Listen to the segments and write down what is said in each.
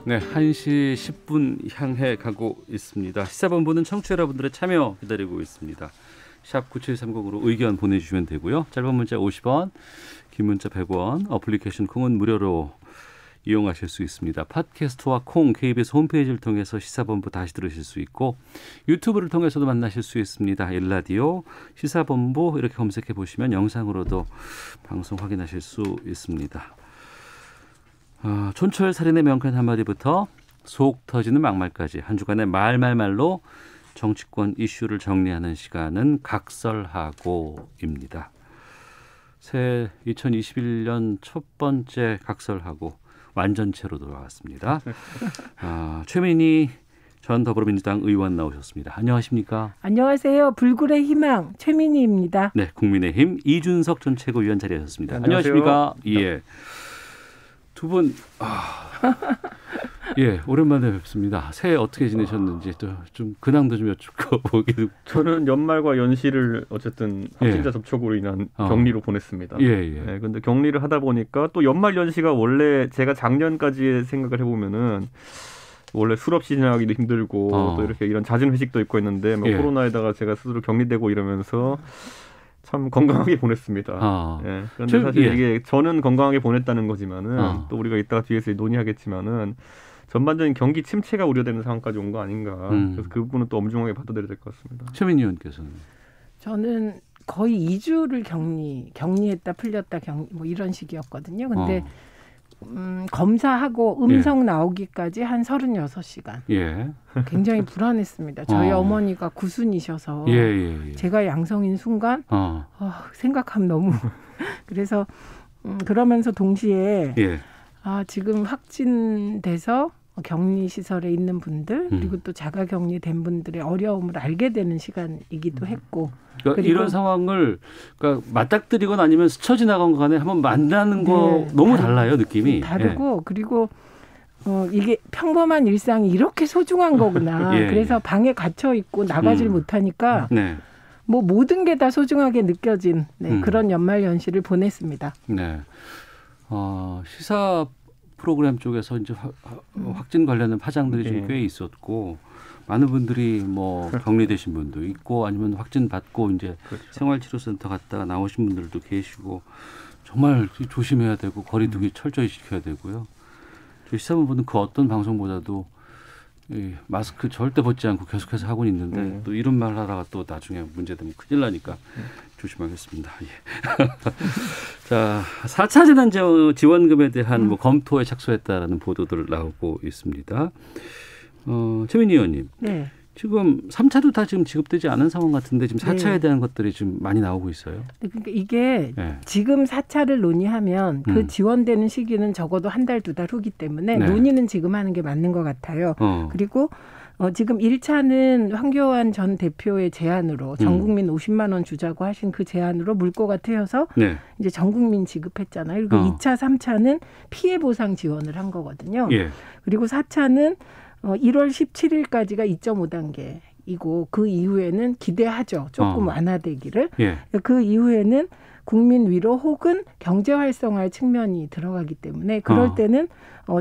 네, 1시 10분 향해 가고 있습니다. 시사본부는 청취자 여러분들의 참여 기다리고 있습니다. 샵 9730으로 의견 보내주시면 되고요. 짧은 문자 50원, 긴 문자 100원, 어플리케이션 콩은 무료로 이용하실 수 있습니다. 팟캐스트와 콩, KBS 홈페이지를 통해서 시사본부 다시 들으실 수 있고 유튜브를 통해서도 만나실 수 있습니다. 일라디오, 시사본부 이렇게 검색해 보시면 영상으로도 방송 확인하실 수 있습니다. 촌철살인의 명쾌한 한마디부터 속 터지는 막말까지 한 주간의 말말말로 정치권 이슈를 정리하는 시간은 각설하고입니다. 새해 2021년 첫 번째 각설하고 완전체로 돌아왔습니다. 최민희 전 더불어민주당 의원 나오셨습니다. 안녕하십니까? 안녕하세요. 불굴의 희망 최민희입니다. 네, 국민의힘 이준석 전 최고위원 자리하셨습니다. 안녕하십니까? 예. 두 분, 예, 오랜만에 뵙습니다. 새해 어떻게 지내셨는지 또 좀 근황도 좀 여쭙고 보기도. 저는 연말과 연시를 어쨌든 확진자 접촉으로 인한 격리로 보냈습니다. 네, 근데 격리를 하다 보니까 또 연말 연시가 원래 제가 작년까지 생각을 해보면은 원래 술 없이 지나가기도 힘들고 또 이렇게 이런 잦은 회식도 있고 했는데 뭐 코로나에다가 제가 스스로 격리되고 이러면서 참 건강하게 보냈습니다. 예. 그런데 사실 이게 저는 건강하게 보냈다는 거지만은 또 우리가 이따가 뒤에서 논의하겠지만은 전반적인 경기 침체가 우려되는 상황까지 온 거 아닌가. 그래서 그 부분은 또 엄중하게 받아들여야 될 것 같습니다. 최민희 의원께서는? 저는 거의 2주를 격리했다 풀렸다 뭐 이런 식이었거든요. 근데 검사하고 음성 나오기까지 한 36시간. 예. 굉장히 불안했습니다. 저희 어머니가 구순이셔서 제가 양성인 순간 생각하면 너무 그래서 그러면서 동시에 지금 확진돼서 격리시설에 있는 분들 그리고 또 자가격리된 분들의 어려움을 알게 되는 시간이기도 했고 그러니까 이런 상황을 그러니까 맞닥뜨리거나 아니면 스쳐 지나간 거 간에 한번 만나는 거 너무 달라요, 느낌이. 다르고 그리고 이게 평범한 일상이 이렇게 소중한 거구나. 그래서 방에 gat혀 있고 나가질 못하니까 뭐 모든 게 다 소중하게 느껴진 그런 연말 연시를 보냈습니다. 네. 시사 프로그램 쪽에서 이제 확진 관련된 파장들이 좀 꽤 있었고 많은 분들이 뭐 격리되신 분도 있고 아니면 확진 받고 이제 생활치료센터 갔다가 나오신 분들도 계시고 정말 조심해야 되고 거리두기 철저히 지켜야 되고요. 저희 시사본부는 그 어떤 방송보다도 이 마스크 절대 벗지 않고 계속해서 하고 있는데 또 이런 말 하다가 또 나중에 문제되면 큰일 나니까 조심하겠습니다. 예. 자, 4차 재난지원금에 대한 뭐 검토에 착수했다라는 보도들 나오고 있습니다. 최민희 의원님, 지금 3차도 다 지금 지급되지 않은 상황 같은데 지금 4차에 대한 것들이 좀 많이 나오고 있어요. 그러니까 이게 지금 4차를 논의하면 그 지원되는 시기는 적어도 한 달, 두 달 후기 때문에 논의는 지금 하는 게 맞는 것 같아요. 그리고 지금 1차는 황교안 전 대표의 제안으로 전 국민 50만 원 주자고 하신 그 제안으로 물꼬가 트여서 이제 전 국민 지급했잖아요. 그리고 2차, 3차는 피해 보상 지원을 한 거거든요. 그리고 4차는 1월 17일까지가 2.5단계이고 그 이후에는 기대하죠. 조금 완화되기를. 그 이후에는 국민 위로 혹은 경제 활성화의 측면이 들어가기 때문에 그럴 때는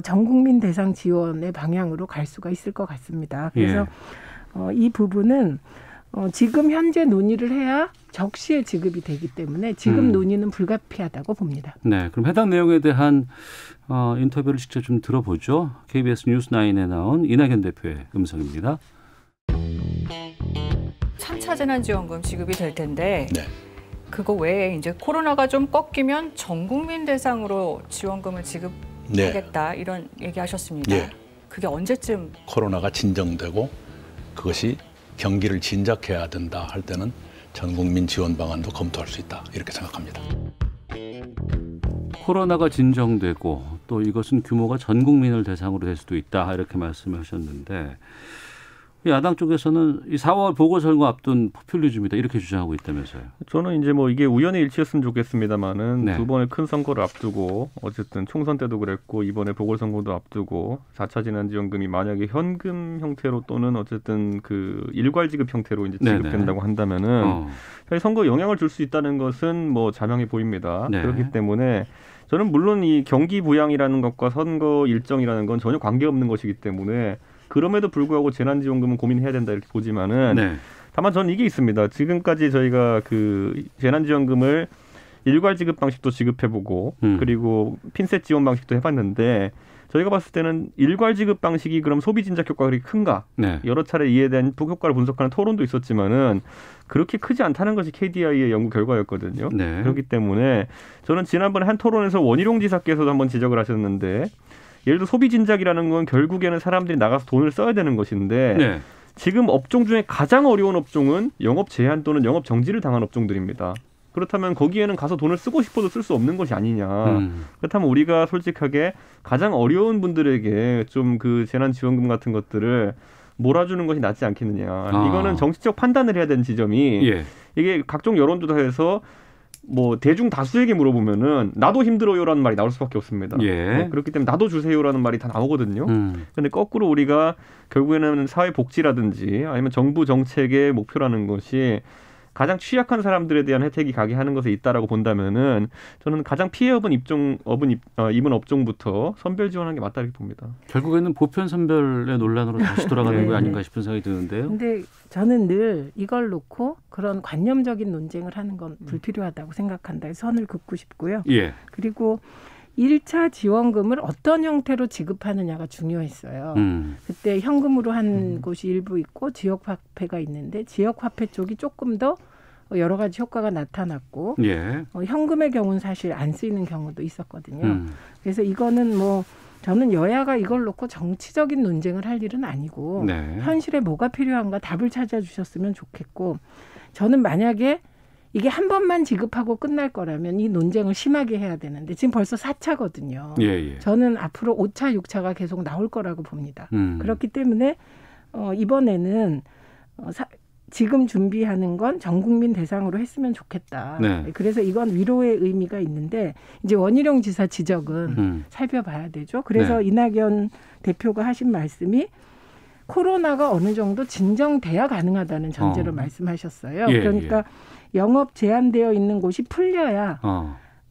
전 국민 대상 지원의 방향으로 갈 수가 있을 것 같습니다. 그래서 이 부분은 지금 현재 논의를 해야 적시에 지급이 되기 때문에 지금 논의는 불가피하다고 봅니다. 네, 그럼 해당 내용에 대한 인터뷰를 직접 좀 들어보죠. KBS 뉴스9에 나온 이낙연 대표의 음성입니다. 3차 재난지원금 지급이 될 텐데 그거 외에 이제 코로나가 좀 꺾이면 전 국민 대상으로 지원금을 지급하겠다 이런 얘기하셨습니다. 그게 언제쯤? 코로나가 진정되고 그것이 경기를 진작해야 된다 할 때는 전 국민 지원 방안도 검토할 수 있다 이렇게 생각합니다. 코로나가 진정되고 또 이것은 규모가 전 국민을 대상으로 될 수도 있다 이렇게 말씀하셨는데 야당 쪽에서는 이 4월 보궐선거 앞둔 포퓰리즘이다 이렇게 주장하고 있다면서요. 저는 이제 뭐 이게 우연의 일치였으면 좋겠습니다만은 두 번의 큰 선거를 앞두고 어쨌든 총선 때도 그랬고 이번에 보궐선거도 앞두고 4차 재난지원금이 만약에 현금 형태로 또는 어쨌든 그 일괄지급 형태로 이제 지급된다고 한다면은 사실 선거에 영향을 줄 수 있다는 것은 뭐 자명해 보입니다. 그렇기 때문에 저는 물론 이 경기 부양이라는 것과 선거 일정이라는 건 전혀 관계없는 것이기 때문에 그럼에도 불구하고 재난지원금은 고민해야 된다 이렇게 보지만은 네. 다만 저는 이게 있습니다. 지금까지 저희가 그 재난지원금을 일괄 지급 방식도 지급해보고 그리고 핀셋 지원 방식도 해봤는데 저희가 봤을 때는 일괄 지급 방식이 그럼 소비 진작 효과가 그렇게 큰가? 네. 여러 차례 이에 대한 효과를 분석하는 토론도 있었지만은 그렇게 크지 않다는 것이 KDI의 연구 결과였거든요. 네. 그렇기 때문에 저는 지난번에 한 토론에서 원희룡 지사께서도 한번 지적을 하셨는데 예를 들어 소비 진작이라는 건 결국에는 사람들이 나가서 돈을 써야 되는 것인데 네. 지금 업종 중에 가장 어려운 업종은 영업 제한 또는 영업 정지를 당한 업종들입니다. 그렇다면 거기에는 가서 돈을 쓰고 싶어도 쓸 수 없는 것이 아니냐. 그렇다면 우리가 솔직하게 가장 어려운 분들에게 좀 그 재난지원금 같은 것들을 몰아주는 것이 낫지 않겠느냐. 이거는 정치적 판단을 해야 되는 지점이 예. 이게 각종 여론조사에서 뭐 대중 다수에게 물어보면은 나도 힘들어요라는 말이 나올 수밖에 없습니다. 예. 그렇기 때문에 나도 주세요라는 말이 다 나오거든요. 그런데 거꾸로 우리가 결국에는 사회복지라든지 아니면 정부 정책의 목표라는 것이 가장 취약한 사람들에 대한 혜택이 가게 하는 것에 있다라고 본다면은 저는 가장 피해 입은 업종부터 선별 지원하는 게 맞다 이렇게 봅니다. 결국에는 보편 선별의 논란으로 다시 돌아가는 거 아닌가 싶은 생각이 드는데요. 근데 저는 늘 이걸 놓고 그런 관념적인 논쟁을 하는 건 불필요하다고 생각한다. 선을 긋고 싶고요. 예. 그리고 1차 지원금을 어떤 형태로 지급하느냐가 중요했어요. 그때 현금으로 한 곳이 일부 있고 지역화폐가 있는데 지역화폐 쪽이 조금 더 여러 가지 효과가 나타났고 예. 현금의 경우는 사실 안 쓰이는 경우도 있었거든요. 그래서 이거는 뭐 저는 여야가 이걸 놓고 정치적인 논쟁을 할 일은 아니고 네. 현실에 뭐가 필요한가 답을 찾아주셨으면 좋겠고 저는 만약에 이게 한 번만 지급하고 끝날 거라면 이 논쟁을 심하게 해야 되는데 지금 벌써 4차거든요. 예, 예. 저는 앞으로 5차, 6차가 계속 나올 거라고 봅니다. 그렇기 때문에 이번에는 지금 준비하는 건 전 국민 대상으로 했으면 좋겠다. 네. 그래서 이건 위로의 의미가 있는데 이제 원희룡 지사 지적은 살펴봐야 되죠. 그래서 네. 이낙연 대표가 하신 말씀이 코로나가 어느 정도 진정돼야 가능하다는 전제로 말씀하셨어요. 예, 그러니까 예. 영업 제한되어 있는 곳이 풀려야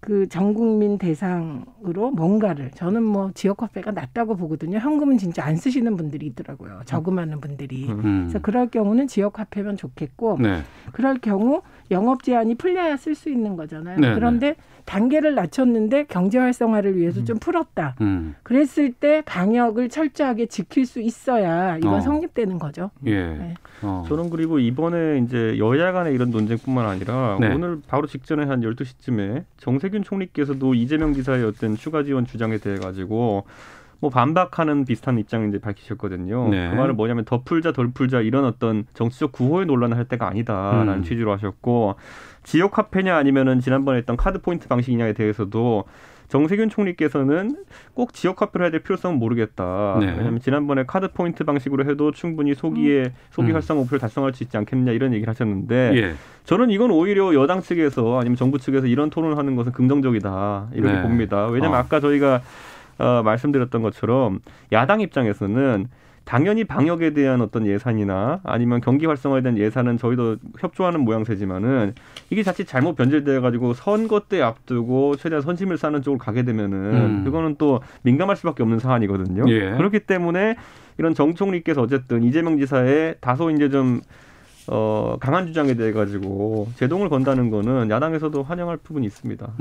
그 전 국민 대상으로 뭔가를 저는 뭐 지역화폐가 낮다고 보거든요. 현금은 진짜 안 쓰시는 분들이 있더라고요. 저금하는 분들이. 그래서 그럴 경우는 지역화폐면 좋겠고 네. 그럴 경우 영업 제한이 풀려야 쓸 수 있는 거잖아요. 네, 그런데 네. 단계를 낮췄는데 경제 활성화를 위해서 좀 풀었다. 그랬을 때 방역을 철저하게 지킬 수 있어야 이건 성립되는 거죠. 예. 네. 저는 그리고 이번에 이제 여야 간의 이런 논쟁뿐만 아니라 네. 오늘 바로 직전에 한 12시쯤에 정세균 총리께서도 이재명 지사의 어떤 추가 지원 주장에 대해 가지고 뭐 반박하는 비슷한 입장을 이제 밝히셨거든요. 네. 그 말은 뭐냐면 더 풀자 덜 풀자 이런 어떤 정치적 구호의 논란을 할 때가 아니다라는 취지로 하셨고 지역 화폐냐 아니면은 지난번에 했던 카드 포인트 방식이냐에 대해서도 정세균 총리께서는 꼭 지역 화폐로 해야 될 필요성은 모르겠다. 네. 왜냐하면 지난번에 카드 포인트 방식으로 해도 충분히 소비 활성 목표를 달성할 수 있지 않겠느냐 이런 얘기를 하셨는데 예. 저는 이건 오히려 여당 측에서 아니면 정부 측에서 이런 토론을 하는 것은 긍정적이다 이렇게 네. 봅니다. 왜냐하면 아까 저희가 말씀드렸던 것처럼 야당 입장에서는 당연히 방역에 대한 어떤 예산이나 아니면 경기 활성화에 대한 예산은 저희도 협조하는 모양새지만은 이게 자칫 잘못 변질되어 가지고 선거 때 앞두고 최대한 선심을 쌓는 쪽으로 가게 되면은 그거는 또 민감할 수밖에 없는 사안이거든요. 예. 그렇기 때문에 이런 정 총리께서 어쨌든 이재명 지사의 다소 이제 좀 강한 주장에 대해 가지고 제동을 건다는 거는 야당에서도 환영할 부분이 있습니다.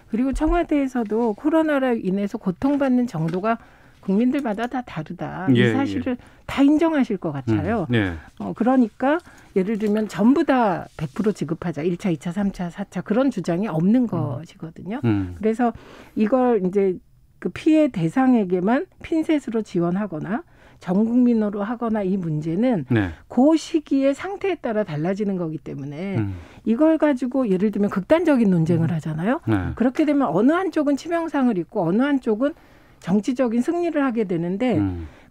그리고 청와대에서도 코로나로 인해서 고통받는 정도가 국민들마다 다 다르다. 이 사실을 다 인정하실 것 같아요. 그러니까 예를 들면 전부 다 100% 지급하자. 1차, 2차, 3차, 4차 그런 주장이 없는 것이거든요. 그래서 이걸 이제 그 피해 대상에게만 핀셋으로 지원하거나 전 국민으로 하거나 이 문제는 그 시기의 상태에 따라 달라지는 거기 때문에 이걸 가지고 예를 들면 극단적인 논쟁을 하잖아요. 그렇게 되면 어느 한쪽은 치명상을 입고 어느 한쪽은 정치적인 승리를 하게 되는데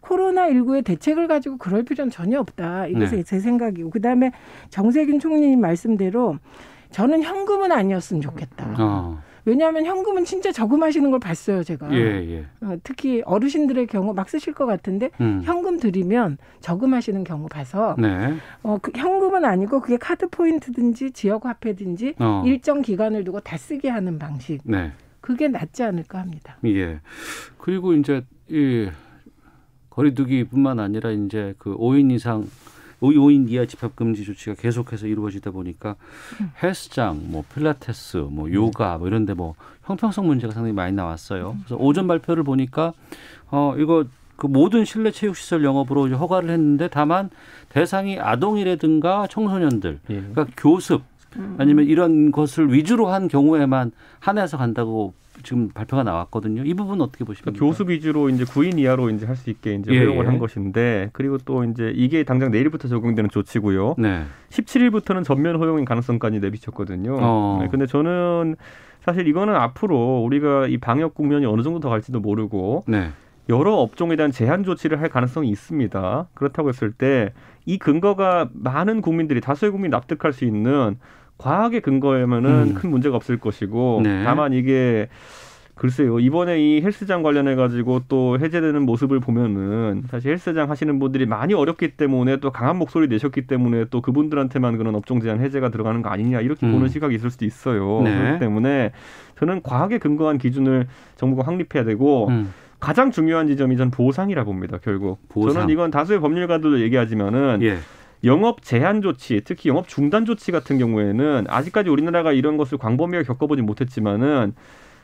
코로나19의 대책을 가지고 그럴 필요는 전혀 없다. 이것이 제 생각이고 그다음에 정세균 총리님 말씀대로 저는 현금은 아니었으면 좋겠다. 왜냐하면 현금은 진짜 저금하시는 걸 봤어요, 제가. 특히 어르신들의 경우 막 쓰실 것 같은데 현금 드리면 저금하시는 경우 봐서 그 현금은 아니고 그게 카드 포인트든지 지역 화폐든지 일정 기간을 두고 다 쓰게 하는 방식. 그게 낫지 않을까 합니다. 예. 그리고 이제 이 거리두기뿐만 아니라 이제 그 5인 이하 집합 금지 조치가 계속해서 이루어지다 보니까 헬스장, 뭐 필라테스, 뭐 요가 뭐 이런데 뭐 형평성 문제가 상당히 많이 나왔어요. 그래서 오전 발표를 보니까 이거 그 모든 실내 체육시설 영업으로 허가를 했는데 다만 대상이 아동이라든가 청소년들, 그러니까 교습 아니면 이런 것을 위주로 한 경우에만 한해서 간다고 지금 발표가 나왔거든요. 이 부분은 어떻게 보십니까? 그러니까 교습 위주로 이제 9인 이하로 이제 할 수 있게 이제 허용을 한 것인데, 그리고 또 이제 이게 당장 내일부터 적용되는 조치고요. 네. 17일부터는 전면 허용인 가능성까지 내비쳤거든요. 네, 근데 저는 사실 이거는 앞으로 우리가 이 방역 국면이 어느 정도 더 갈지도 모르고 네. 여러 업종에 대한 제한 조치를 할 가능성이 있습니다. 그렇다고 했을 때 이 근거가 많은 국민들이 다수의 국민이 납득할 수 있는 과학의 근거에면은 큰 문제가 없을 것이고 네. 다만 이게 글쎄요, 이번에 이 헬스장 관련해 가지고 또 해제되는 모습을 보면은 사실 헬스장 하시는 분들이 많이 어렵기 때문에 또 강한 목소리 내셨기 때문에 또 그분들한테만 그런 업종 제한 해제가 들어가는 거 아니냐 이렇게 보는 시각이 있을 수도 있어요. 네. 그렇기 때문에 저는 과학에 근거한 기준을 정부가 확립해야 되고 가장 중요한 지점이 전 보상이라 봅니다. 결국 저는 이건 다수의 법률가들도 얘기하지만은 영업 제한 조치, 특히 영업 중단 조치 같은 경우에는 아직까지 우리나라가 이런 것을 광범위하게 겪어보지 못했지만은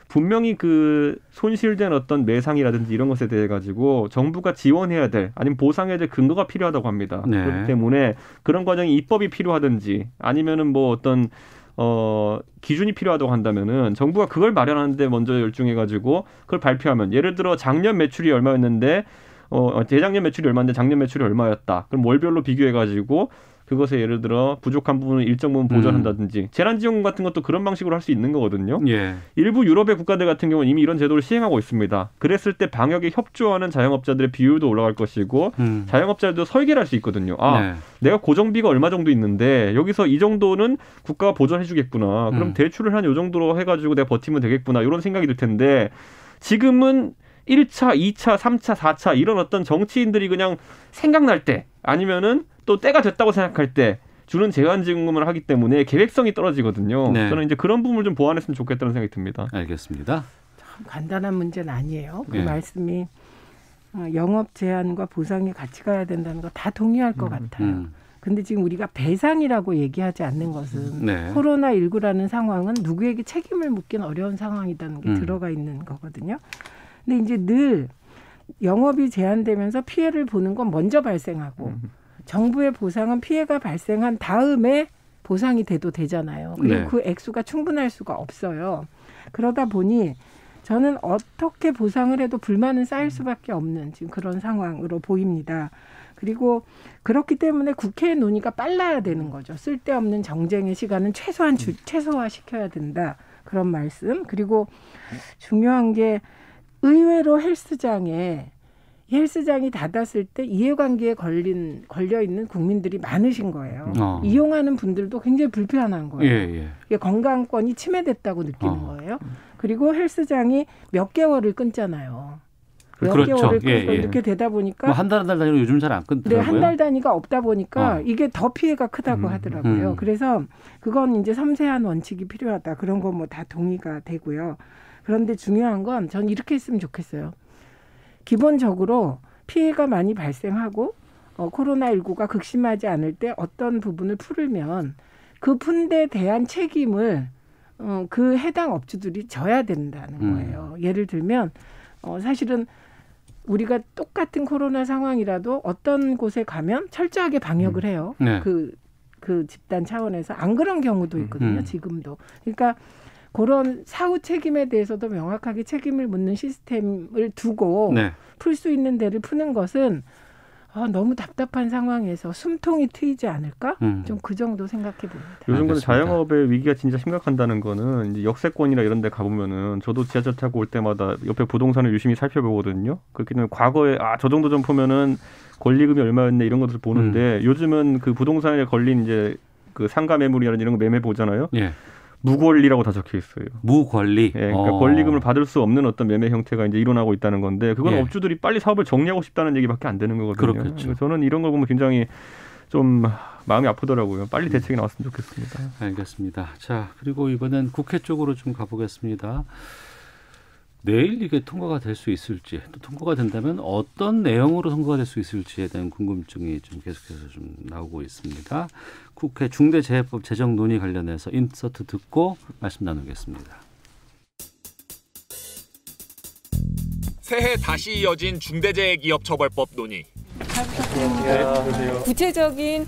분명히 그 손실된 어떤 매상이라든지 이런 것에 대해 가지고 정부가 지원해야 될 아니면 보상해야 될 근거가 필요하다고 합니다. 네. 그렇기 때문에 그런 과정이 입법이 필요하든지 아니면은 뭐 어떤 기준이 필요하다고 한다면은 정부가 그걸 마련하는데 먼저 열중해가지고 그걸 발표하면 예를 들어 작년 매출이 얼마였는데 재작년 매출이 얼마인데 작년 매출이 얼마였다. 그럼 월별로 비교해가지고 그것에 예를 들어 부족한 부분을 일정 부분 보전한다든지 재난지원금 같은 것도 그런 방식으로 할 수 있는 거거든요. 예. 일부 유럽의 국가들 같은 경우는 이미 이런 제도를 시행하고 있습니다. 그랬을 때 방역에 협조하는 자영업자들의 비율도 올라갈 것이고 자영업자들도 설계를 할 수 있거든요. 네. 내가 고정비가 얼마 정도 있는데 여기서 이 정도는 국가가 보전해 주겠구나. 그럼 대출을 한 이 정도로 해가지고 내가 버티면 되겠구나. 이런 생각이 들 텐데 지금은 1차, 2차, 3차, 4차 이런 어떤 정치인들이 그냥 생각날 때 아니면은 또 때가 됐다고 생각할 때 주는 제한지원금을 하기 때문에 계획성이 떨어지거든요. 네. 저는 이제 그런 부분을 좀 보완했으면 좋겠다는 생각이 듭니다. 알겠습니다. 참 간단한 문제는 아니에요. 그 말씀이 영업 제한과 보상이 같이 가야 된다는 거 다 동의할 것 같아요. 근데 지금 우리가 배상이라고 얘기하지 않는 것은 네. 코로나19라는 상황은 누구에게 책임을 묻기는 어려운 상황이라는 게 들어가 있는 거거든요. 근데 이제 늘 영업이 제한되면서 피해를 보는 건 먼저 발생하고 정부의 보상은 피해가 발생한 다음에 보상이 돼도 되잖아요. 그리고 네. 그 액수가 충분할 수가 없어요. 그러다 보니 저는 어떻게 보상을 해도 불만은 쌓일 수밖에 없는 지금 그런 상황으로 보입니다. 그리고 그렇기 때문에 국회의 논의가 빨라야 되는 거죠. 쓸데없는 정쟁의 시간은 최소화시켜야 된다. 그런 말씀. 그리고 중요한 게 의외로 헬스장이 닫았을 때 이해관계에 걸려 있는 국민들이 많으신 거예요. 이용하는 분들도 굉장히 불편한 거예요. 예. 건강권이 침해됐다고 느끼는 거예요. 그리고 헬스장이 몇 개월을 끊잖아요. 몇 그렇죠. 개월을 끊고 이렇게 되다 보니까 뭐 한 달 단위로 요즘 잘 안 끊더라고요. 네, 한 달 단위가 없다 보니까 이게 더 피해가 크다고 하더라고요. 그래서 그건 이제 섬세한 원칙이 필요하다. 그런 거 뭐 다 동의가 되고요. 그런데 중요한 건 전 이렇게 했으면 좋겠어요. 기본적으로 피해가 많이 발생하고 코로나19가 극심하지 않을 때 어떤 부분을 풀면 그 푼데 대한 책임을 그 해당 업주들이 져야 된다는 거예요. 예를 들면 사실은 우리가 똑같은 코로나 상황이라도 어떤 곳에 가면 철저하게 방역을 해요. 네. 그 집단 차원에서 안 그런 경우도 있거든요. 지금도. 그러니까 그런 사후 책임에 대해서도 명확하게 책임을 묻는 시스템을 두고 네. 풀 수 있는 데를 푸는 것은 너무 답답한 상황에서 숨통이 트이지 않을까? 좀 그 정도 생각해 봅니다. 요즘 근데 자영업의 위기가 진짜 심각한다는 거는 이제 역세권이나 이런 데 가보면은 저도 지하철 타고 올 때마다 옆에 부동산을 유심히 살펴보거든요. 그렇기 때문에 과거에 저 정도 좀 보면은 권리금이 얼마였네 이런 것들을 보는데 요즘은 그 부동산에 걸린 이제 그 상가 매물이라든지 이런 거 매매 보잖아요. 예. 무권리라고 다 적혀 있어요. 무권리. 예, 그러니까 권리금을 받을 수 없는 어떤 매매 형태가 이제 일어나고 있다는 건데 그건 업주들이 빨리 사업을 정리하고 싶다는 얘기밖에 안 되는 거거든요. 그렇겠죠. 저는 이런 걸 보면 굉장히 좀 마음이 아프더라고요. 빨리 대책이 나왔으면 좋겠습니다. 알겠습니다. 자, 그리고 이번엔 국회 쪽으로 좀 가보겠습니다. 내일 이게 통과가 될 수 있을지, 또 통과가 된다면 어떤 내용으로 통과가 될 수 있을지에 대한 궁금증이 좀 계속해서 좀 나오고 있습니다. 국회 중대재해법 제정 논의 관련해서 인서트 듣고 말씀 나누겠습니다. 새해 다시 이어진 중대재해기업처벌법 논의. 구체적인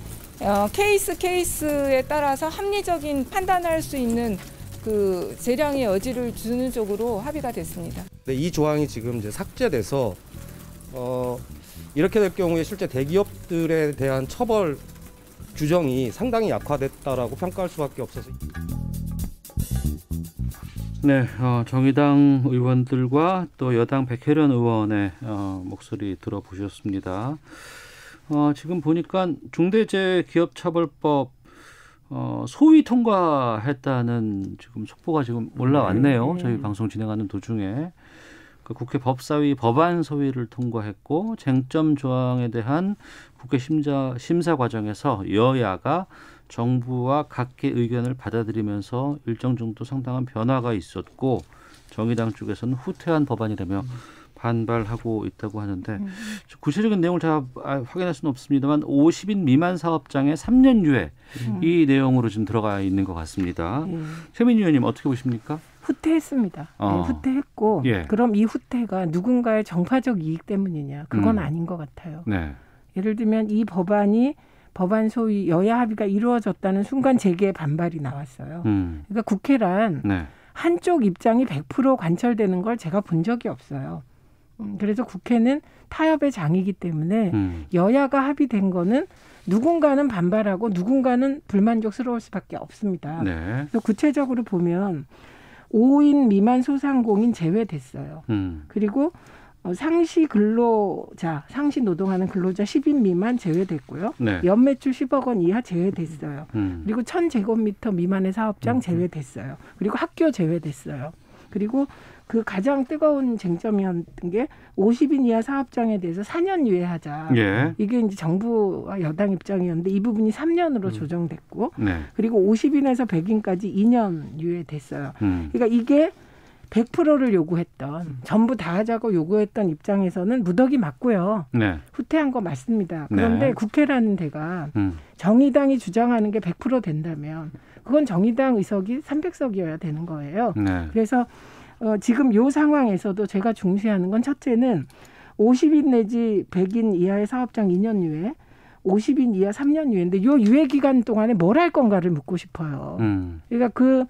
케이스에 따라서 합리적인 판단할 수 있는 그 재량의 여지를 주는 쪽으로 합의가 됐습니다. 네, 이 조항이 지금 이제 삭제돼서 이렇게 될 경우에 실제 대기업들에 대한 처벌 규정이 상당히 약화됐다라고 평가할 수밖에 없어서. 네, 정의당 의원들과 또 여당 백혜련 의원의 목소리 들어보셨습니다. 지금 보니까 중대재해기업처벌법 소위 통과했다는 지금 속보가 지금 올라왔네요. 저희 방송 진행하는 도중에. 국회 법사위 법안 소위를 통과했고 쟁점 조항에 대한 국회 심사 과정에서 여야가 정부와 각계 의견을 받아들이면서 일정 정도 상당한 변화가 있었고 정의당 쪽에서는 후퇴한 법안이라며 반발하고 있다고 하는데 구체적인 내용을 제가 확인할 수는 없습니다만 50인 미만 사업장에 3년 유예 이 내용으로 지금 들어가 있는 것 같습니다. 최민희 의원님 어떻게 보십니까? 후퇴했습니다. 네, 후퇴했고 그럼 이 후퇴가 누군가의 정파적 이익 때문이냐? 그건 아닌 것 같아요. 네. 예를 들면 이 법안이 법안 소위 여야 합의가 이루어졌다는 순간 재계의 반발이 나왔어요. 그러니까 국회란 한쪽 입장이 100% 관철되는 걸 제가 본 적이 없어요. 그래서 국회는 타협의 장이기 때문에 여야가 합의된 거는 누군가는 반발하고 누군가는 불만족스러울 수밖에 없습니다. 네. 그래서 구체적으로 보면 5인 미만 소상공인 제외됐어요. 그리고 상시 근로자, 상시 노동하는 근로자 10인 미만 제외됐고요. 네. 연매출 10억 원 이하 제외됐어요. 그리고 1000제곱미터 미만의 사업장 제외됐어요. 그리고 학교 제외됐어요. 그리고 그 가장 뜨거운 쟁점이었던 게 50인 이하 사업장에 대해서 4년 유예하자. 이게 이제 정부와 여당 입장이었는데 이 부분이 3년으로 조정됐고 그리고 50인에서 100인까지 2년 유예됐어요. 그러니까 이게 100%를 요구했던 전부 다 하자고 요구했던 입장에서는 무더기 맞고요. 후퇴한 거 맞습니다. 그런데 국회라는 데가 정의당이 주장하는 게 100% 된다면 그건 정의당 의석이 300석이어야 되는 거예요. 그래서 지금 이 상황에서도 제가 중시하는 건 첫째는 50인 내지 100인 이하의 사업장 2년 유예, 50인 이하 3년 유예인데 이 유예 기간 동안에 뭘 할 건가를 묻고 싶어요. 그러니까 그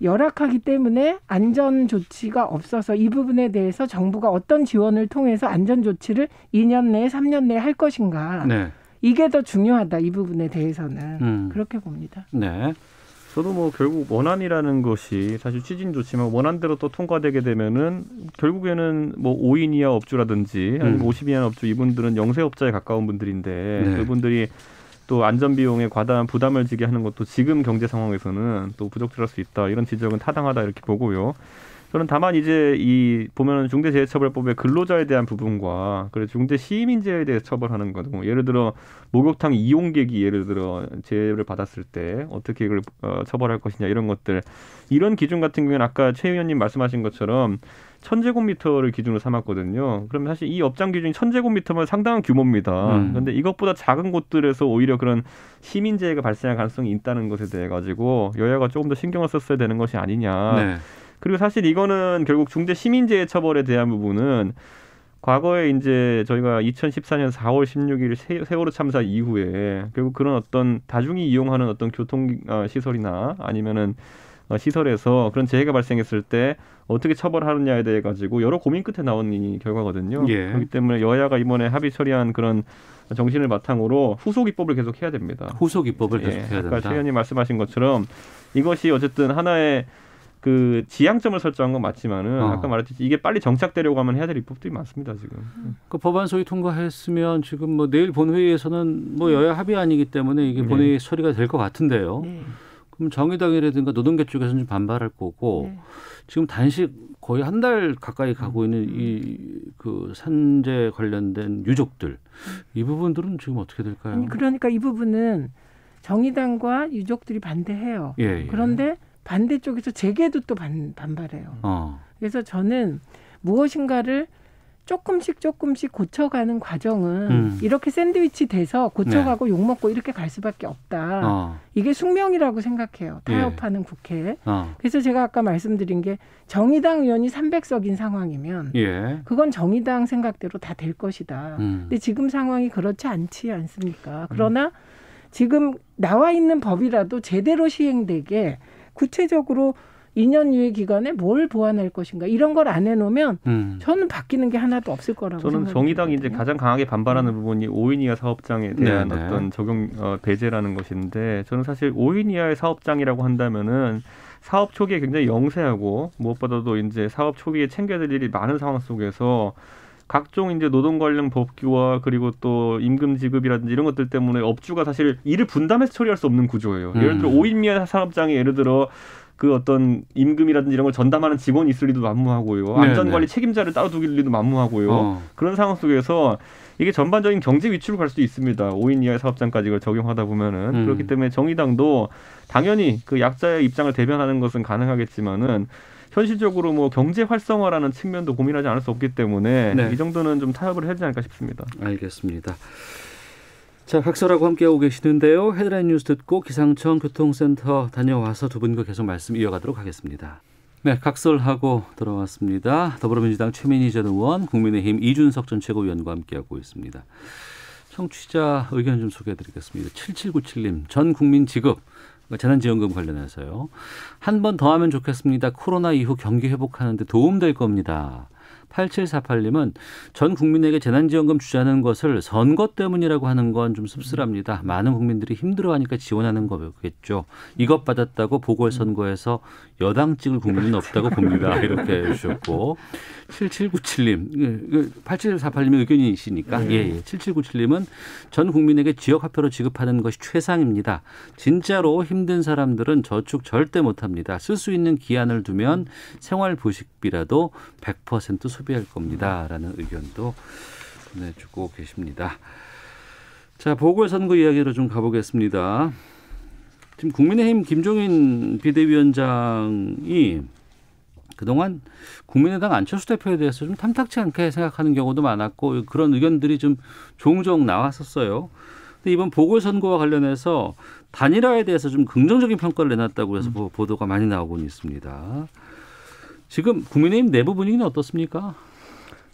열악하기 때문에 안전 조치가 없어서 이 부분에 대해서 정부가 어떤 지원을 통해서 안전 조치를 2년 내에 3년 내에 할 것인가. 이게 더 중요하다. 이 부분에 대해서는. 그렇게 봅니다. 네. 저도 뭐 결국 원안이라는 것이 사실 취지는 좋지만 원안대로 또 통과되게 되면은 결국에는 뭐 5인 이하 업주라든지 아니면 50인 이하 업주 이분들은 영세업자에 가까운 분들인데 그분들이 또 안전비용에 과다한 부담을 지게 하는 것도 지금 경제 상황에서는 또 부적절할 수 있다. 이런 지적은 타당하다 이렇게 보고요. 저는 다만 이제 이 보면은 중대재해처벌법의 근로자에 대한 부분과 그리고 중대시민재해에 대해 처벌하는 것, 예를 들어 목욕탕 이용객이 예를 들어 재해를 받았을 때 어떻게 이걸 처벌할 것이냐 이런 것들, 이런 기준 같은 경우에는 아까 최 의원님 말씀하신 것처럼 1000제곱미터를 기준으로 삼았거든요. 그러면 사실 이 업장 기준이 1000제곱미터면 상당한 규모입니다. 그런데 이것보다 작은 곳들에서 오히려 그런 시민재해가 발생할 가능성이 있다는 것에 대해 가지고 여야가 조금 더 신경을 썼어야 되는 것이 아니냐. 그리고 사실 이거는 결국 중대시민재해 처벌에 대한 부분은 과거에 이제 저희가 2014년 4월 16일 세월호 참사 이후에 결국 그런 어떤 다중이 이용하는 어떤 교통 시설이나 아니면은 시설에서 그런 재해가 발생했을 때 어떻게 처벌하느냐에 대해 가지고 여러 고민 끝에 나온 이 결과거든요. 그렇기 때문에 여야가 이번에 합의 처리한 그런 정신을 바탕으로 후속 입법을 계속 해야 됩니다. 후속 입법을 계속 해야 된다. 아까 최 의원님 말씀하신 것처럼 이것이 어쨌든 하나의 그 지향점을 설정한 건 맞지만은 아까 말했듯이 이게 빨리 정착되려고 하면 해야 될 입법들이 많습니다 지금. 그 법안 소위 통과했으면 지금 뭐 내일 본회의에서는 뭐 여야 합의안이기 때문에 이게 본회의 처리가 될 것 같은데요. 그럼 정의당이라든가 노동계 쪽에서는 좀 반발할 거고 지금 단식 거의 한 달 가까이 가고 있는 이 그 산재 관련된 유족들 이 부분들은 지금 어떻게 될까요? 아니, 그러니까 이 부분은 정의당과 유족들이 반대해요. 그런데 반대쪽에서 재계도 또 반발해요. 그래서 저는 무엇인가를 조금씩 고쳐가는 과정은 이렇게 샌드위치 돼서 고쳐가고 욕먹고 이렇게 갈 수밖에 없다. 이게 숙명이라고 생각해요. 타협하는 국회. 그래서 제가 아까 말씀드린 게 정의당 의원이 300석인 상황이면 그건 정의당 생각대로 다 될 것이다. 근데 지금 상황이 그렇지 않지 않습니까? 그러나 지금 나와 있는 법이라도 제대로 시행되게 구체적으로 2년 유예 기간에 뭘 보완할 것인가 이런 걸 안 해놓으면 저는 바뀌는 게 하나도 없을 거라고 저는 정의당이 이제 가장 강하게 반발하는 부분이 5인 이하 사업장에 대한 어떤 적용 배제라는 것인데 저는 사실 5인 이하의 사업장이라고 한다면은 사업 초기에 굉장히 영세하고 무엇보다도 이제 사업 초기에 챙겨야 될 일이 많은 상황 속에서 각종 이제 노동 관련 법규와 그리고 또 임금 지급이라든지 이런 것들 때문에 업주가 사실 일을 분담해서 처리할 수 없는 구조예요. 예를 들어 5인 이하 사업장에 예를 들어 그 어떤 임금이라든지 이런 걸 전담하는 직원이 있을 리도 만무하고요. 안전관리 책임자를 따로 두길 리도 만무하고요. 그런 상황 속에서 이게 전반적인 경제 위축으로 갈 수도 있습니다. 5인 이하의 사업장까지 이걸 적용하다 보면은. 그렇기 때문에 정의당도 당연히 그 약자의 입장을 대변하는 것은 가능하겠지만은 현실적으로 뭐 경제 활성화라는 측면도 고민하지 않을 수 없기 때문에 이 정도는 좀 타협을 해야 되지 않을까 싶습니다. 알겠습니다. 자, 각설하고 함께하고 계시는데요. 헤드라인 뉴스 듣고 기상청 교통센터 다녀와서 두 분과 계속 말씀 이어가도록 하겠습니다. 네, 각설하고 돌아왔습니다. 더불어민주당 최민희 전 의원, 국민의힘 이준석 전 최고위원과 함께하고 있습니다. 청취자 의견 좀 소개해드리겠습니다. 7797님, 전 국민 지급, 재난지원금 관련해서요. 한 번 더 하면 좋겠습니다. 코로나 이후 경기 회복하는 데 도움될 겁니다. 8748님은 전 국민에게 재난지원금 주자는 것을 선거 때문이라고 하는 건 좀 씁쓸합니다. 많은 국민들이 힘들어하니까 지원하는 거겠죠. 이것 받았다고 보궐선거에서 여당 찍을 국민은 없다고 봅니다. 이렇게 해주셨고 7797님, 8748님의 의견이시니까 7797님은 전 국민에게 지역화표로 지급하는 것이 최상입니다. 진짜로 힘든 사람들은 저축 절대 못합니다. 쓸 수 있는 기한을 두면 생활보식비라도 100% 소비할 겁니다. 라는 의견도 보내주고 계십니다. 자, 보궐선거 이야기로 좀 가보겠습니다. 지금 국민의힘 김종인 비대위원장이 그동안 국민의당 안철수 대표에 대해서 좀 탐탁치 않게 생각하는 경우도 많았고 그런 의견들이 좀 종종 나왔었어요. 근데 이번 보궐선거와 관련해서 단일화에 대해서 좀 긍정적인 평가를 내놨다고 해서 보도가 많이 나오고 있습니다. 지금 국민의힘 내부 분위기는 어떻습니까?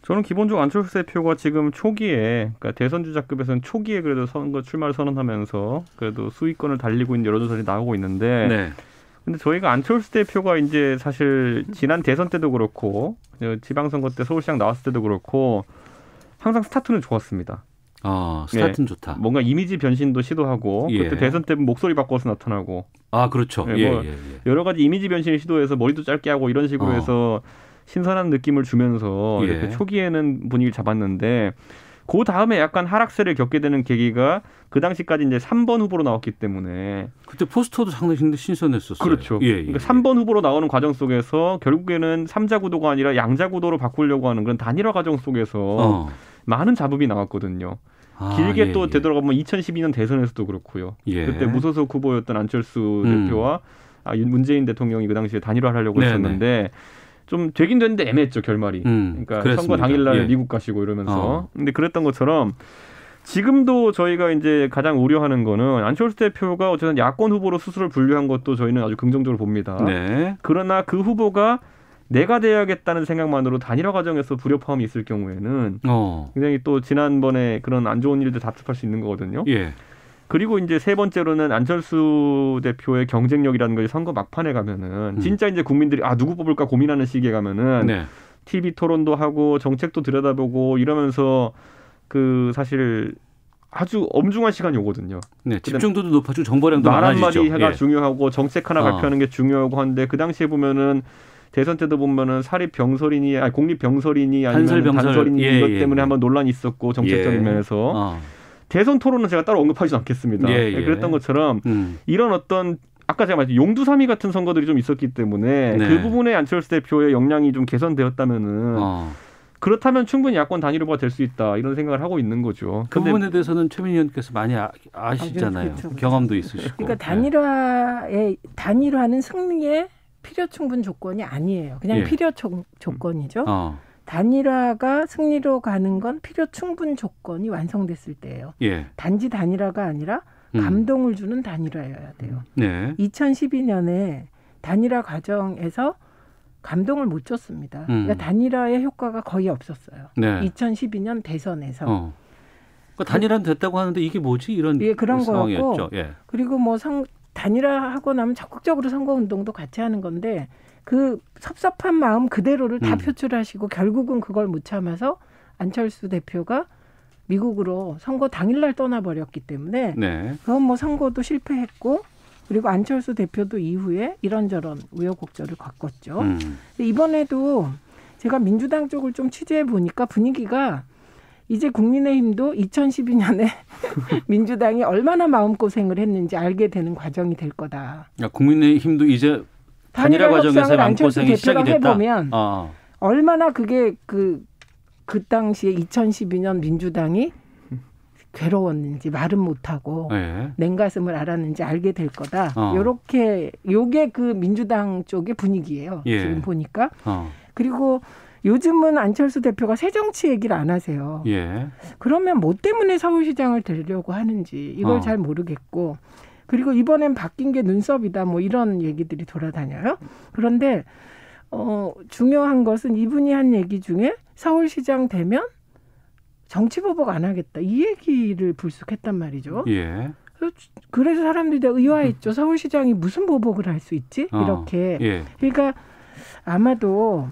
저는 기본적으로 안철수 대표가 지금 초기에, 그러니까 대선 주자급에서는 초기에 그래도 선거 출마를 선언하면서 그래도 수위권을 달리고 있는 여론조사들이 나오고 있는데, 근데 저희가 안철수 대표가 이제 사실 지난 대선 때도 그렇고 지방선거 때 서울시장 나왔을 때도 그렇고 항상 스타트는 좋았습니다. 스타트는 좋다. 뭔가 이미지 변신도 시도하고 그때 대선 때 목소리 바꿔서 나타나고. 그렇죠. 여러 가지 이미지 변신을 시도해서 머리도 짧게 하고 이런 식으로 해서 신선한 느낌을 주면서 이렇게 초기에는 분위기를 잡았는데 그 다음에 약간 하락세를 겪게 되는 계기가 그 당시까지 이제 3번 후보로 나왔기 때문에 그때 포스터도 상당히 신선했었어요. 그렇죠. 그러니까 3번 후보로 나오는 과정 속에서 결국에는 3자 구도가 아니라 양자 구도로 바꾸려고 하는 그런 단일화 과정 속에서 많은 잡음이 나왔거든요. 길게 또 되돌아가면 2012년 대선에서도 그렇고요. 그때 무소속 후보였던 안철수 대표와 문재인 대통령이 그 당시에 단일화를 하려고 했었는데 좀 되긴 됐는데 애매했죠, 결말이. 그러니까 그랬습니다. 선거 당일날 미국 가시고 이러면서. 근데 그랬던 것처럼 지금도 저희가 이제 가장 우려하는 거는 안철수 대표가 어쨌든 야권 후보로 스스로를 분류한 것도 저희는 아주 긍정적으로 봅니다. 그러나 그 후보가 내가 돼야겠다는 생각만으로 단일화 과정에서 불협화음이 있을 경우에는 굉장히 또 지난번에 그런 안 좋은 일들 답습할 수 있는 거거든요. 그리고 이제 세 번째로는 안철수 대표의 경쟁력이라는 것이 선거 막판에 가면은 진짜 이제 국민들이 누구 뽑을까 고민하는 시기에 가면은 TV 토론도 하고 정책도 들여다보고 이러면서 그 사실 아주 엄중한 시간이 오거든요. 집중도도 높아지고 정보량도 많아지죠. 말 한마디가 중요하고 정책 하나 발표하는 게 중요하고 한데 그 당시에 보면은 대선 때도 보면은 사립 병설이니 공립 병설이니 아니면 단설이니 이것 때문에 한번 논란이 있었고 정책적인 면에서 대선 토론은 제가 따로 언급하지 않겠습니다. 그랬던 것처럼 이런 어떤 아까 제가 말했던 용두사미 같은 선거들이 좀 있었기 때문에 그 부분에 안철수 대표의 역량이 좀 개선되었다면은 그렇다면 충분히 야권 단일 후보가 될 수 있다 이런 생각을 하고 있는 거죠. 그 부분에 대해서는 최민희 의원께서 많이 아시잖아요. 그렇죠. 경험도 있으시고. 그러니까 단일화는 승리의 필요 충분 조건이 아니에요. 그냥 필요 조건이죠. 단일화가 승리로 가는 건 필요 충분 조건이 완성됐을 때예요. 단지 단일화가 아니라 감동을 주는 단일화여야 돼요. 2012년에 단일화 과정에서 감동을 못 줬습니다. 그러니까 단일화의 효과가 거의 없었어요. 2012년 대선에서. 그러니까 단일화는 됐다고 하는데 이게 뭐지? 이런 그런 상황이었죠. 거였고 그리고 뭐 단일화하고 나면 적극적으로 선거운동도 같이 하는 건데 그 섭섭한 마음 그대로를 다 표출하시고 결국은 그걸 못 참아서 안철수 대표가 미국으로 선거 당일날 떠나버렸기 때문에 그건 뭐 선거도 실패했고 그리고 안철수 대표도 이후에 이런저런 우여곡절을 겪었죠. 이번에도 제가 민주당 쪽을 좀 취재해 보니까 분위기가 이제 국민의힘도 2012년에 민주당이 얼마나 마음고생을 했는지 알게 되는 과정이 될 거다. 국민의힘도 이제 단일화 과정에서 마음고생이 시작이 됐다. 해보면 얼마나 그게 그 당시에 2012년 민주당이 괴로웠는지 말은 못하고 냉가슴을 앓았는지 알게 될 거다. 요게 그 민주당 쪽의 분위기예요. 지금 보니까. 그리고 요즘은 안철수 대표가 새정치 얘기를 안 하세요. 그러면 뭐 때문에 서울시장을 되려고 하는지 이걸 잘 모르겠고 그리고 이번엔 바뀐 게 눈썹이다 뭐 이런 얘기들이 돌아다녀요. 그런데 중요한 것은 이분이 한 얘기 중에 서울시장 되면 정치보복 안 하겠다. 이 얘기를 불쑥했단 말이죠. 그래서 사람들이 다 의아했죠. 서울시장이 무슨 보복을 할 수 있지? 이렇게. 그러니까 아마도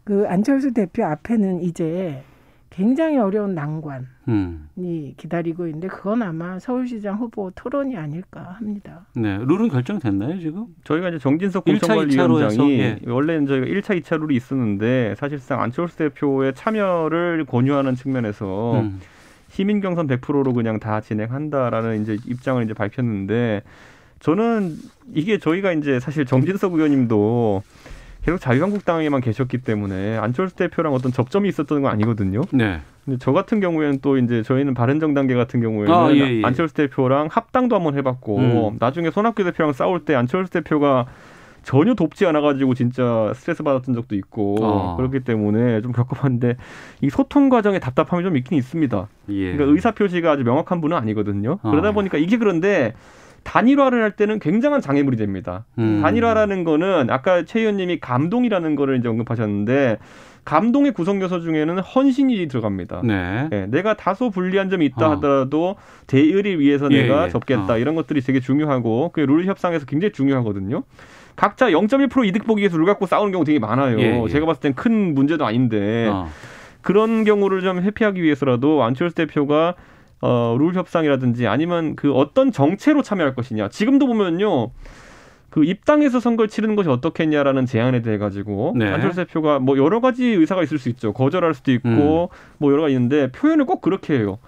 그 안철수 대표 앞에는 이제 굉장히 어려운 난관이 기다리고 있는데 그건 아마 서울시장 후보 토론이 아닐까 합니다. 룰은 결정됐나요 지금? 저희가 이제 정진석 공천관리위원장이 원래는 저희가 1차, 2차 룰이 있었는데 사실상 안철수 대표의 참여를 권유하는 측면에서 시민 경선 100%로 그냥 다 진행한다라는 이제 입장을 이제 밝혔는데 저는 이게 저희가 이제 사실 정진석 의원님도 계속 자유한국당에만 계셨기 때문에 안철수 대표랑 어떤 접점이 있었던 건 아니거든요. 근데 저 같은 경우에는 또 이제 저희는 바른정당계 같은 경우에는 안철수 대표랑 합당도 한번 해봤고 나중에 손학규 대표랑 싸울 때 안철수 대표가 전혀 돕지 않아가지고 진짜 스트레스 받았던 적도 있고 그렇기 때문에 좀 겪어봤는데 이 소통 과정에 답답함이 좀 있긴 있습니다. 그러니까 의사표시가 아주 명확한 분은 아니거든요. 그러다 보니까 이게 그런데 단일화를 할 때는 굉장한 장애물이 됩니다. 단일화라는 거는 아까 최 의원님이 감동이라는 거를 이제 언급하셨는데 감동의 구성 요소 중에는 헌신이 들어갑니다. 내가 다소 불리한 점이 있다 하더라도 대의를 위해서 내가 접겠다. 이런 것들이 되게 중요하고 그게 룰 협상에서 굉장히 중요하거든요. 각자 0.1% 이득 보기 위해서 룰 갖고 싸우는 경우 되게 많아요. 제가 봤을 땐 큰 문제도 아닌데 그런 경우를 좀 회피하기 위해서라도 안철수 대표가 룰 협상이라든지 아니면 그 어떤 정체로 참여할 것이냐. 지금도 보면요. 그 입당해서 선거를 치르는 것이 어떻겠냐라는 제안에 대해 가지고 안철수 대표가 뭐 여러 가지 의사가 있을 수 있죠. 거절할 수도 있고 뭐 여러 가지 있는데 표현을 꼭 그렇게 해요.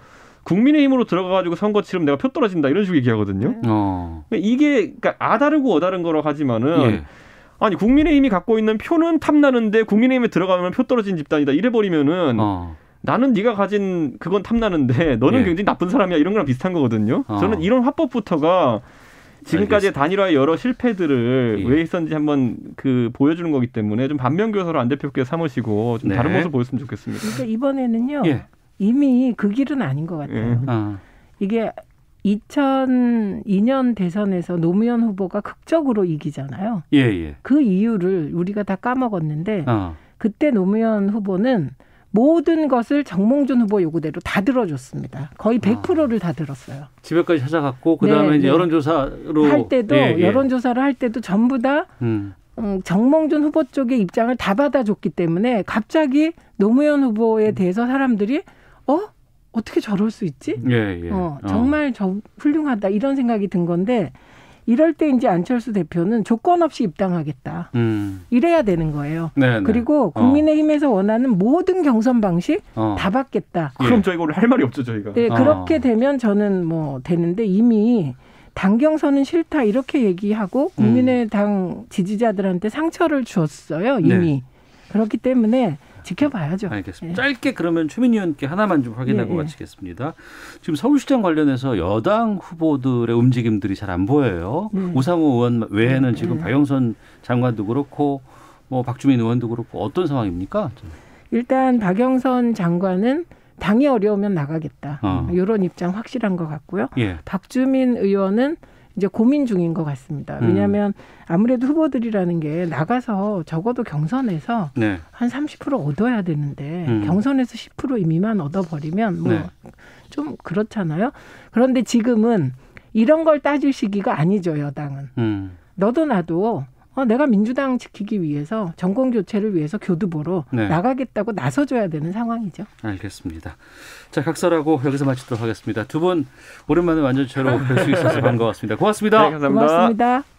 국민의힘으로 들어가가지고 선거 치르면 내가 표 떨어진다 이런 식으로 얘기하거든요. 이게 그러니까 아다르고 어다른 거라고 하지만은 아니 국민의힘이 갖고 있는 표는 탐나는데 국민의힘에 들어가면 표 떨어진 집단이다 이래버리면은 나는 네가 가진 그건 탐나는데 너는 굉장히 나쁜 사람이야 이런 거랑 비슷한 거거든요. 저는 이런 화법부터가 지금까지의 단일화의 여러 실패들을 왜 있었는지 한번 그 보여주는 거기 때문에 좀 반면교사로 안 대표께서 삼으시고 좀 다른 모습을 보였으면 좋겠습니다. 그러니까 이번에는요. 이미 그 길은 아닌 것 같아요. 이게 2002년 대선에서 노무현 후보가 극적으로 이기잖아요. 그 이유를 우리가 다 까먹었는데 그때 노무현 후보는 모든 것을 정몽준 후보 요구대로 다 들어줬습니다. 거의 100%를 다 들었어요. 집에까지 찾아갔고 그다음에 이제 여론조사로 할 때도 여론조사를 할 때도 전부 다 정몽준 후보 쪽의 입장을 다 받아줬기 때문에 갑자기 노무현 후보에 대해서 사람들이 어떻게 저럴 수 있지? 정말 훌륭하다 이런 생각이 든 건데 이럴 때 이제 안철수 대표는 조건 없이 입당하겠다. 이래야 되는 거예요. 그리고 국민의힘에서 원하는 모든 경선 방식 다 받겠다. 그럼 저희가 오늘 할 말이 없죠, 저희가. 그렇게 되면 저는 뭐 되는데 이미 당경선은 싫다 이렇게 얘기하고 국민의당 지지자들한테 상처를 주었어요. 이미. 그렇기 때문에 지켜봐야죠. 알겠습니다. 짧게 그러면 최민희 의원께 하나만 좀 확인하고 마치겠습니다. 지금 서울시장 관련해서 여당 후보들의 움직임들이 잘 안 보여요. 우상호 의원 외에는 지금 박영선 장관도 그렇고 뭐 박주민 의원도 그렇고 어떤 상황입니까? 일단 박영선 장관은 당이 어려우면 나가겠다. 이런 입장 확실한 것 같고요. 박주민 의원은 이제 고민 중인 것 같습니다. 왜냐하면 아무래도 후보들이라는 게 나가서 적어도 경선에서 한 30% 얻어야 되는데 경선에서 10% 미만 얻어버리면 뭐 좀 그렇잖아요. 그런데 지금은 이런 걸 따질 시기가 아니죠. 여당은. 너도 나도 내가 민주당 지키기 위해서 정권교체를 위해서 교두보로 나가겠다고 나서줘야 되는 상황이죠. 알겠습니다. 자, 각설하고 여기서 마치도록 하겠습니다. 두 분 오랜만에 완전체로 뵐 수 있어서 반가웠습니다. 고맙습니다. 네, 감사합니다. 고맙습니다.